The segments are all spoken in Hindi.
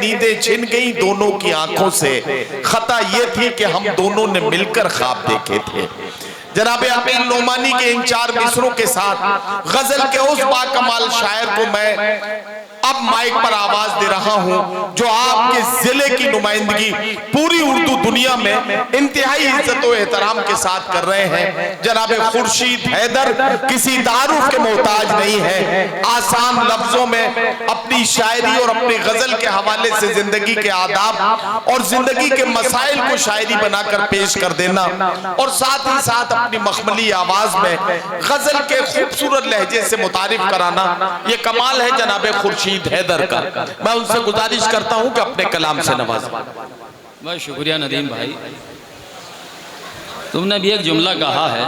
नींदें छिन गई दोनों की आंखों से, खता ये थी कि हम दोनों ने मिलकर ख्वाब देखे थे। जनाब अमीर नोमानी के इन 4 मिसरों के साथ गजल के उस बाकमाल शायर को मैं अब माइक पर आवाज दे रहा हूं जो आपके जिले की नुमाइंदगी पूरी उर्दू दुनिया में इंतहाई इज्जत और एहतराम के साथ कर रहे हैं। जनाब खुर्शीद हैदर किसी तारुफ के मोहताज नहीं है। आसान लफ्जों में अपनी शायरी और अपनी गजल के हवाले से जिंदगी के आदाब और जिंदगी के मसाइल को शायरी बनाकर पेश कर देना और साथ ही साथ अपनी मखमली आवाज में गजल के खूबसूरत लहजे से मुतारिफ कराना, ये कमाल है जनाब खुर्शीद हैदर का। मैं उनसे गुजारिश करता हूं कि अपने कलाम से नवाजें। बहुत शुक्रिया नदीम भाई, तुमने भी एक जुमला कहा है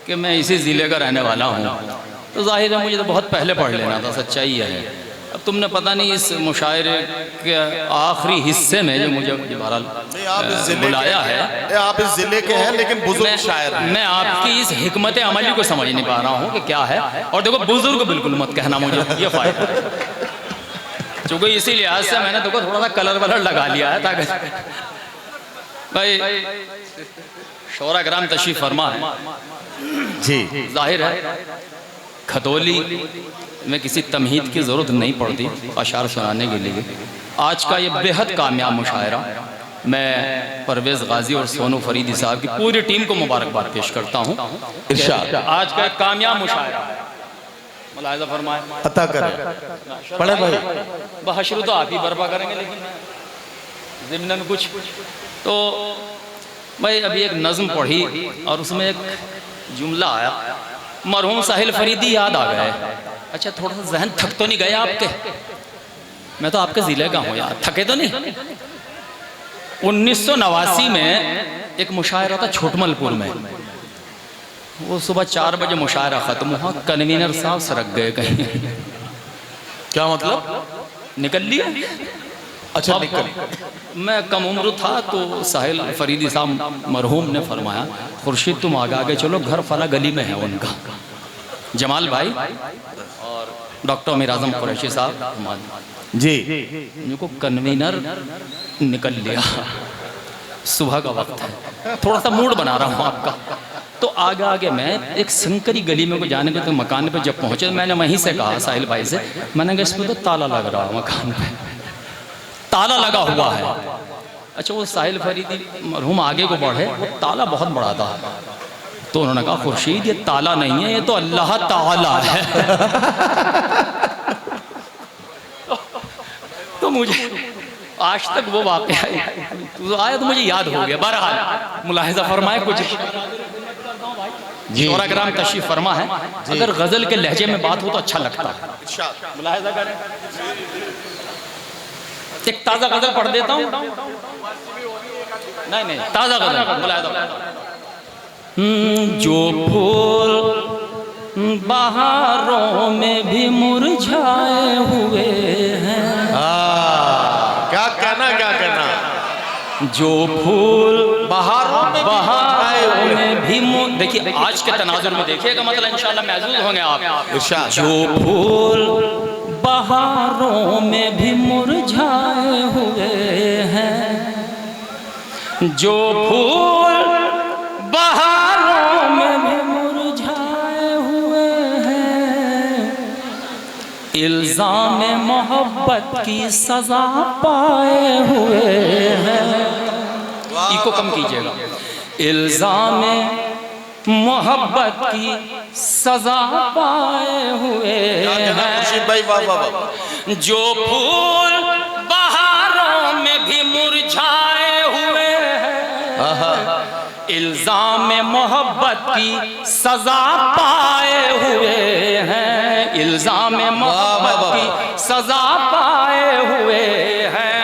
कि मैं इसी ज़िले का रहने वाला हूँ, तो जाहिर है मुझे तो बहुत पहले पढ़ लेना था, सच्चाई है। अब तुमने पता नहीं इस मुशायरे के आखिरी हिस्से में जो मुझे बहरहाल बुलाया है, आप इस जिले के हैं लेकिन बुजुर्ग शायर हैं। मैं आपकी इस हिकमत अमली को समझ नहीं पा रहा हूँ कि क्या है। और देखो बुजुर्ग बिल्कुल मत कहना मुझे, ये फायदा है, चूँकि इसी लिहाज से मैंने देखो थोड़ा सा कलर वलर लगा लिया है ताकि भाई शोरा ग्राम तशरीफ फरमा है जी। जाहिर है खतौली में किसी तमहीद की ज़रूरत नहीं पड़ती अशार सुनाने के लिए। आज का ये बेहद कामयाब मुशायरा मैं परवेज़ गाजी और सोनू फरीदी साहब की पूरी टीम को मुबारकबाद पेश करता हूँ। आज का एक कामयाब मुशायरा मुलाहिज़ा फरमाए, अता करें। पढ़े भाई, बहशरू तो आप ही बर्बा करेंगे, लेकिन ज़िम्नन कुछ तो भाई अभी एक नज़्म पढ़ी और उसमें एक जुमला आया, मरहूम साहिल फरीदी याद आ गए। अच्छा थोड़ा सा जहन थक तो नहीं गए आपके? मैं तो आपके ज़िले का हूँ यार, थके तो नहीं? 1989 में एक मुशायरा था छोटमलपुर में, वो सुबह 4 बजे मुशायरा ख़त्म हुआ, कन्वीनर साहब सरक गए कहीं। क्या मतलब? निकल लिया। अच्छा निकल। मैं कम उम्र था तो साहिल फरीदी साहब मरहूम ने फरमाया, खुर्शीद तुम आगे आगे चलो, घर फला गली में है उनका। जमाल भाई और डॉक्टर अमीर आजम कुरैशी साहब जी, उनको कन्वीनर निकल लिया, सुबह का वक्त है, थोड़ा सा मूड बना रहा हूँ आपका। तो आगे आगे मैं एक संकरी गली में को जाने के तो मकान पे जब पहुँचे, मैंने वहीं से कहा साहिल भाई से, मैंने कहा इसमें तो ताला लग रहा है, मकान पे ताला लगा हुआ है। अच्छा वो साहिल फरीदी मरहूम आगे को बढ़े, वो ताला बहुत बड़ा था, तो उन्होंने कहा खुर्शीद ये ताला नहीं है, ये तो अल्लाह ताला है। तो मुझे आज तक वो वाक़या आया तो मुझे याद हो गया। बहरहाल मुलाहिज़ा फरमाए कुछ शोरा ग्राम तशरीफ फरमा है, अगर गजल के लहजे में बात हो तो अच्छा लगता है, मुलाहिज़ा करें। एक ताज़ा गजल पढ़ देता हूँ, नहीं ताज़ा गजल मुलाहिज़ा। जो फूल बहारों में भी मुरझाए हुए हैं, क्या कहना, क्या कहना? जो फूल बहारों में भी देखिए आज के तनाजुर में देखिएगा, मतलब इंशाल्लाह महसूस होंगे आप। जो फूल बहारों में भी मुरझाए हुए हैं, जो फूल बहारों में भी मुरझाए हुए हैं, इल्जाम मोहब्बत की सजा पाए हुए हैं। इको कम कीजिएगा। इल्जाम मोहब्बत की सजा पाए हुए हैं, जो फूल बहारों में भी मुरझाए हुए हैं, इल्जाम मोहब्बत की सजा पाए हुए हैं, इल्जाम मोहब्बत की सजा पाए हुए हैं।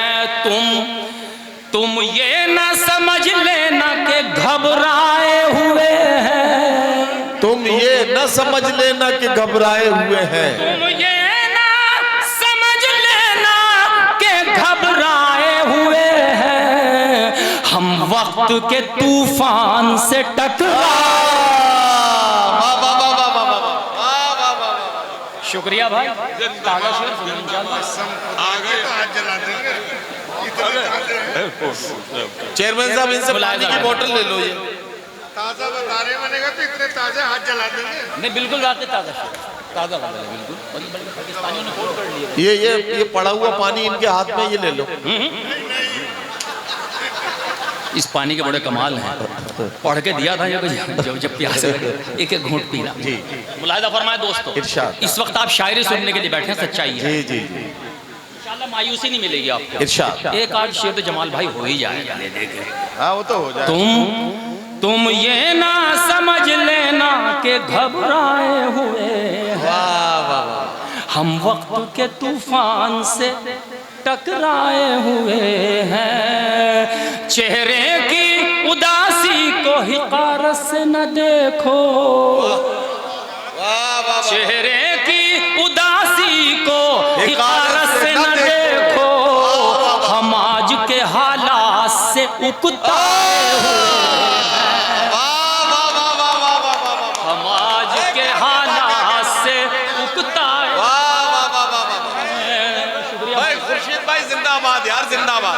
तुम ये न समझ लेना कि घबराए हुए हैं, तुम ये न समझ लेना कि घबराए हुए हैं, तुम ये न समझ लेना कि घबराए हुए हैं, हम वक्त के तूफान से टकरा। शुक्रिया भाई। ताज़ा शेर सुनो इंशाअल्लाह। आ गए तो हाथ जला देंगे। चेयरमैन साहब इनसे पानी की बोतल ले लो। ये ताज़ा बता रहे बनेगा तो इतने ताज़े हाथ जला देंगे। नहीं बिल्कुल वाकई ताज़ा शेर, ताज़ा वाला है बिल्कुल। बल्कि पाकिस्तानियों ने कोट कर लिया। ये पड़ा हुआ पानी इनके हाथ में, ये ले लो। इस पानी के बड़े कमाल हैं, पढ़ के दिया था जब प्यास लगे एक एक घूंट पीना। जी मुलाहिदा फरमाए दोस्तों, इरशाद। इस वक्त आप शायरी सुनने के लिए बैठे हैं, सच्चाई है। जी जी जी, इंशाल्लाह मायूसी नहीं मिलेगी आपको। इरशाद। एक आध शेर तो जमाल भाई हो ही जाएगा। हाँ वो तो हो जाए। तुम ये ना समझ लेना कि घबराए हुए हैं, हम वक्त के तूफान से टकराए हुए हैं। चेहरे की उदासी को हिकारत से न देखो, चेहरे की उदासी को हिकारत से न देखो, हम आज के हालात से उकताए हुए हैं, हम आज के हालात से उकताए। खुर्शीद भाई जिंदाबाद यार, जिंदाबाद।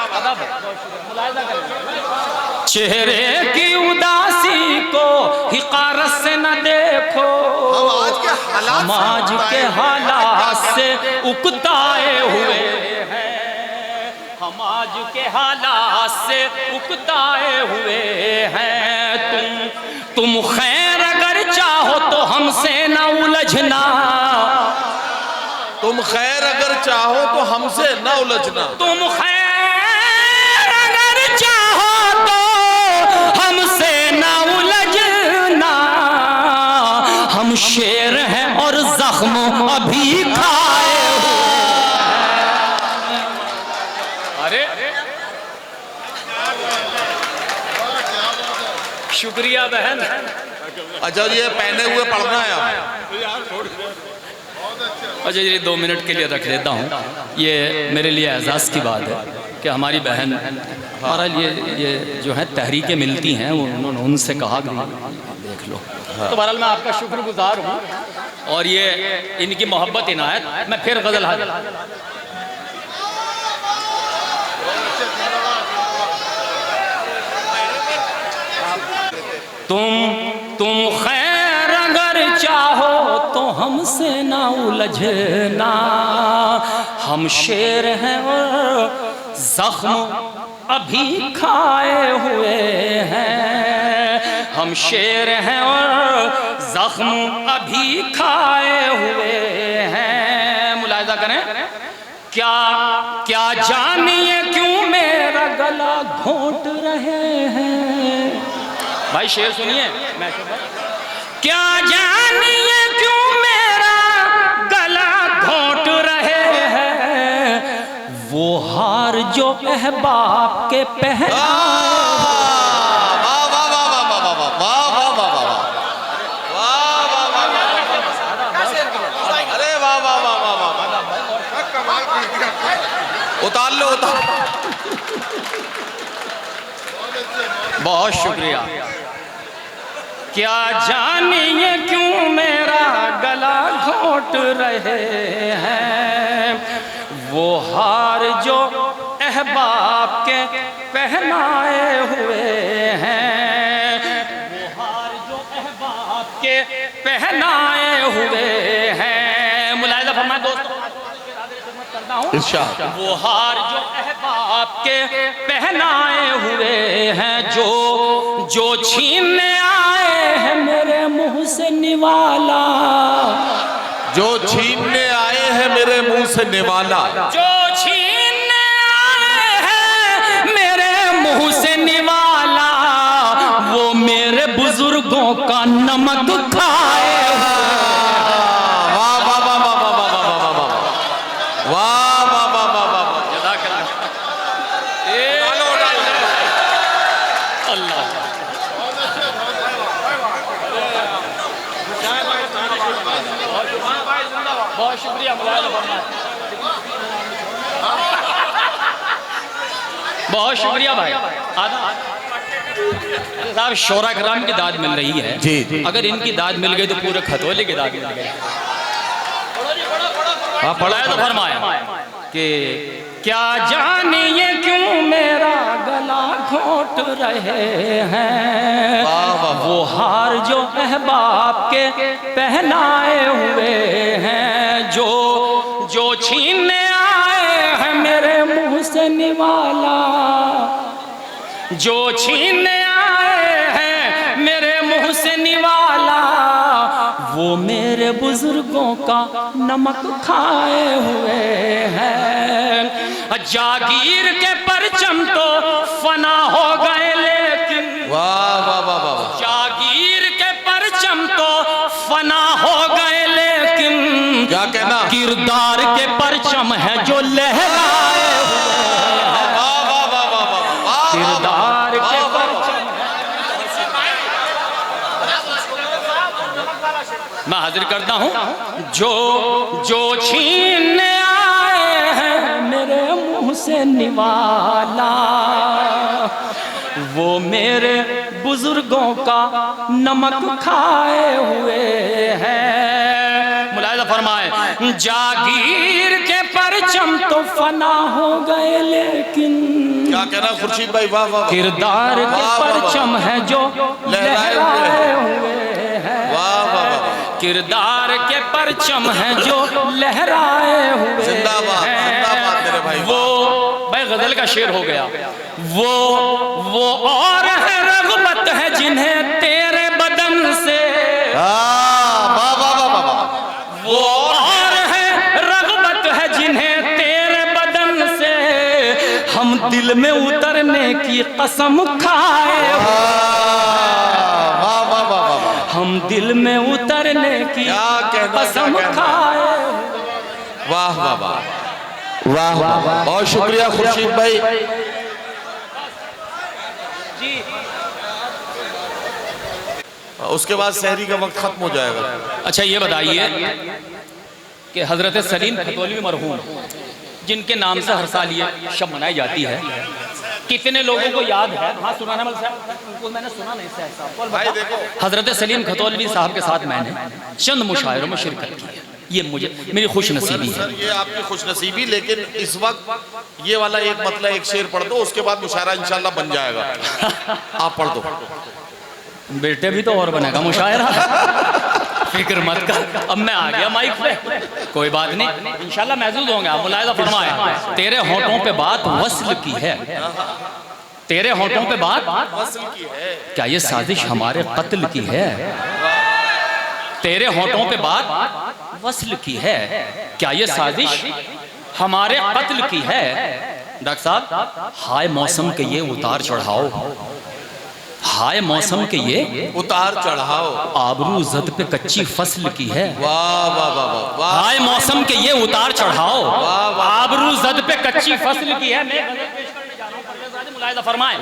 चेहरे की उदासी को हिकारत से न देखो, हम आज के हालात से उकताए हुए हैं, हम आज के हालात से उकताए हुए हैं। तुम खैर अगर चाहो तो हमसे न उलझना, तुम खैर अगर चाहो तो हमसे न उलझना, तुम खैर अगर चाहो तो हमसे न उलझना, हम शेर हैं और जख्म अभी खाए हुए। अरे शुक्रिया बहन। अच्छा ये पहने हुए पढ़ना है आप। अच्छा ये 2 मिनट के लिए रख लेता हूँ। ये मेरे लिए एजाज़ की बात है कि हमारी बहन हमारा ये जो है तहरीकें मिलती हैं, उन्होंने उनसे कहा कि देख लो। तो बहरहाल मैं आपका शुक्रगुजार हूँ और ये इनकी मोहब्बत इनायत। मैं फिर गज़ल हाजिर। तुम खैर अगर चाहो तो हमसे ना उलझना, हम शेर हैं और जख्म अभी खाए हुए हैं, हम शेर हैं और जख्म अभी खाए हुए हैं। मुलाहिजा करें, क्या क्या जानिए क्यों मेरा गला घोंट रहे हैं। भाई शेर सुनिए। क्या जानिए क्यों मेरा गला घोंट रहे हैं, वो हार जो अहबाब के पहनाए। उतार लो, उतार। बहुत शुक्रिया। क्या जानिए क्यों मेरा गला घोंट रहे हैं, वो हार जो अहबाब के पहनाए हुए हैं, वो हार जो अहबाब के पहनाए हुए हैं। मुलाहिजा फरमाए दोस्तों, वो हार जो अहबाब के पहनाए हुए हैं, जो छीनने आए हैं मेरे मुंह से निवाला, जो छीनने आए हैं मेरे मुंह से निवाला, जो छीनने आए हैं मेरे मुंह से निवाला, वो मेरे बुजुर्गों का नमक खाए। बहुत शुक्रिया। बहुत शुक्रिया भाई। साहब शोरा कराम की दाद मिल रही है। जी जी। अगर इनकी दाद मिल गई तो पूरे खतोले की दाद मिल गई। पढ़ाया तो फरमाया कि क्या जाने ये क्यों मेरा गला घोट रहे हैं, वो हार जो अहबाब के पहनाए हुए हैं, जो छीनने आए हैं मेरे मुंह से निवाला, जो छीनने आए हैं मेरे मुंह से निवाला, वो मेरे बुजुर्गों का नमक खाए हुए हैं। जागीर के परचम तो फना हो गए लेकिन, वाह वाह वाह वाह, जागीर के परचम तो फना हो गए लेकिन, क्या कहना, किरदार के परचम है जो लहराए हुए हैं। वाह वाह वाह वाह वाह, किरदार के परचम मैं हाजिर करता हूँ, जो छीनने आए हैं मेरे मुंह से निवाला, वो मेरे बुजुर्गों का नमक खाए हुए हैं। मुलाहिजा फरमाए, जागीर के परचम तो फना हो गए लेकिन, क्या कहना खुर्शीद भाई, वाह वाह, किरदार के परचम है जो लहराए हुए हैं। वाह वाह वाह, किरदार के परचम हैं जो लहराए हुए, जिंदाबाद जिंदाबाद मेरे भाई। वो भाई गजल का शेर हो गया, वो और है रग़बत है जिन्हें तेरे बदन से, वाह वाह वाह वाह, वो और है रग़बत है जिन्हें तेरे बदन से, हम दिल में उतरने की कसम खाए, हम दिल में उतरने की कसम खाए। वाह वाह वाह वाह वाह, बहुत शुक्रिया खुर्शीद भाई। उसके बाद सहरी का वक्त खत्म हो जाएगा। अच्छा ये बताइए कि हजरत सलीम खतौली मरहूम जिनके नाम से हर साल ये शब मनाई जाती है, कितने लोगों को याद है? हाँ सुनाना उनको मैंने सुना नहीं साहब। भाई देखो, हजरत सलीम खतौलवी साहब के साथ मैंने चंद मुशायरों में शिरकत की है, ये मुझे मेरी खुश नसीबी है। ये आपकी खुश नसीबी, लेकिन इस वक्त ये वाला एक मतलब एक शेर पढ़ दो, उसके बाद मुशायरा इंशाल्लाह बन जाएगा। आप पढ़ दो। बेटे भी तो और बनेगा मुशायरा, फिक्र मत कर। अब मैं आ गया माइक पे, कोई बात नहीं, इंशाल्लाह महसूस होंगे आप। मुलाहिजा फरमाए, तेरे होंठों पे बात वस्ल की है, तेरे होंठों पे बात वस्ल की है, क्या ये साजिश हमारे कत्ल की है? तेरे होंठों पे बात वस्ल की है, क्या ये साजिश हमारे कत्ल की है? डॉक्टर साहब, हाय मौसम के ये उतार चढ़ाओ, हाय मौसम के ये उतार चढ़ाओ, आबरू जद पे कच्ची फसल की है। वाह वाह वाह वाह, हाय मौसम के ये उतार चढ़ाओ, आबरू जद पे कच्ची फसल की है। मैं गजल पेश करने जा रहा हूं, परवेज़ मुलाहिजा फरमाए,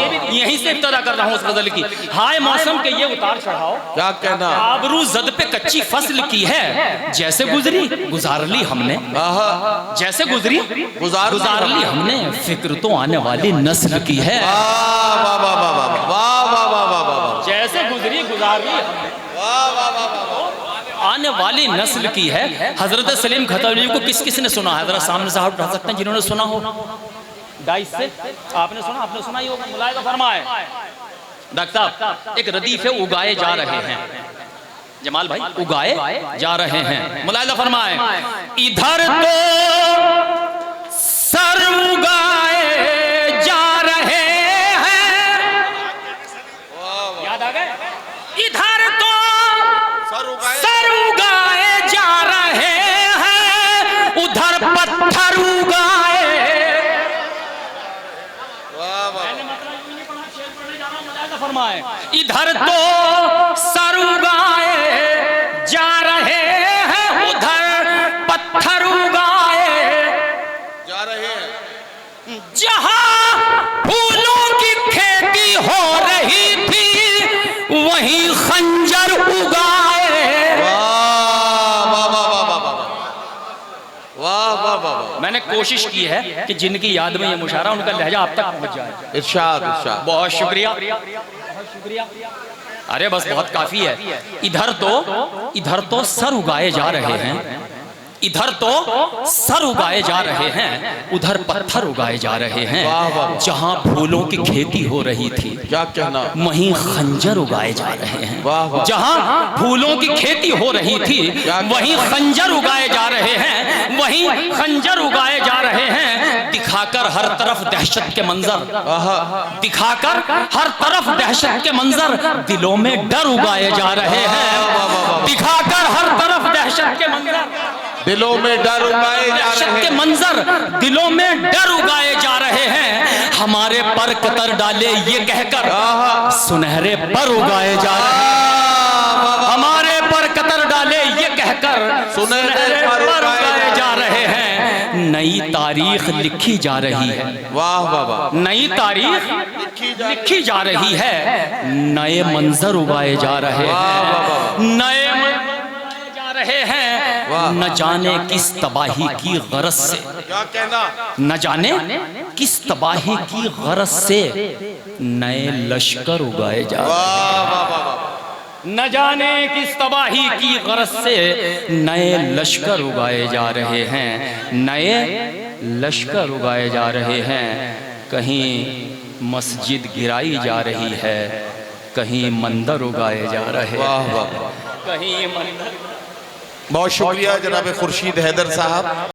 ये भी यहीं से इब्तिदा कर रहा हूं उस गजल की। हाय मौसम के ये उतार चढ़ाओ, क्या कहना, आबरू जद पे कच्ची फसल की है, जैसे गुजरी गुजार ली हमने, जैसे गुजरी गुजार ली हमने, फिक्र तो आने वाली नस्ल की है। वाह वाह वाह वाह वाह वाह वाह वाह, जैसे गुजरी गुजार ली हमने, वाह वाह वाह, आने वाली नस्ल की है। हजरत सलीम खतौली को किस किस ने सुना है? जरा सामने साहब उठा सकते हैं जिन्होंने सुना हो? डाइस से आपने सुना, आपने सुना ही होगा। मुलाहिजा फरमाए, डॉक्टर साहब एक रदीफे उगाए जा रहे हैं, जमाल भाई उगाए जा रहे हैं। मुलाहिजा फरमाए, इधर तो सर उगाए जा रहे हैं, याद आ गए? इधर तो सर उगाए जा रहे हैं, उधर पत्थर उगाए। फरमाए, इधर तो सर उगाए जा रहे हैं, उधर पत्थर उगाए जा रहे हैं। जहां फूलों की खेती हो रही थी वहीं खंजर उगाए। वाह वाह वाह वाह वाह वाह वाह वाह, मैंने कोशिश की है कि जिनकी याद में ये मुशायरा उनका लहजा आप तक पहुंच जाए। इरशाद इरशाद, बहुत शुक्रिया, बहुत शुक्रिया। अरे बस बहुत काफी है। इधर तो सर उगाए जा रहे हैं, इधर तो सर उगाए जा रहे हैं, उधर पत्थर उगाए जा रहे हैं। जहां फूलों की खेती हो रही थी, क्या कहना, वहीं खंजर उगाए जा रहे हैं। जहां फूलों की खेती हो रही थी, वहीं खंजर उगाए जा रहे हैं, वहीं खंजर उगाए जा रहे हैं। दिखाकर हर तरफ दहशत के मंजर, दिखाकर हर तरफ दहशत के मंजर, दिलों में डर उगाए जा रहे हैं। दिखाकर हर तरफ दहशत के मंजर, दिलों में डर उगाए जा दहशत रहे के हैं। मंजर, दिलों में डर उगाए जा रहे हैं। हमारे पर कतर डाले ये कहकर सुनहरे पर उगाए जा रहे हैं। हमारे पर कतर डाले ये कहकर सुनहरे पर उगाए जा रहे हैं। नई तारीख लिखी जा रही है। वाह वाह वाह, नई तारीख लिखी जा रही है। नए मंजर उगाए जा रहे हैं, नए मंजर जा रहे हैं। न जाने किस तबाही की गरज से, क्या कहना, न जाने किस तबाही की गरज से नए लश्कर उगाए जा रहे हैं। न जाने किस तबाही की गरज से नए लश्कर उगाए जा रहे हैं। नए लश्कर उगाए जा रहे हैं। कहीं मस्जिद गिराई जा रही है, कहीं मंदिर उगाए जा रहे हैं, कहीं मंदिर। बहुत शुक्रिया जनाब खुर्शीद हैदर साहब।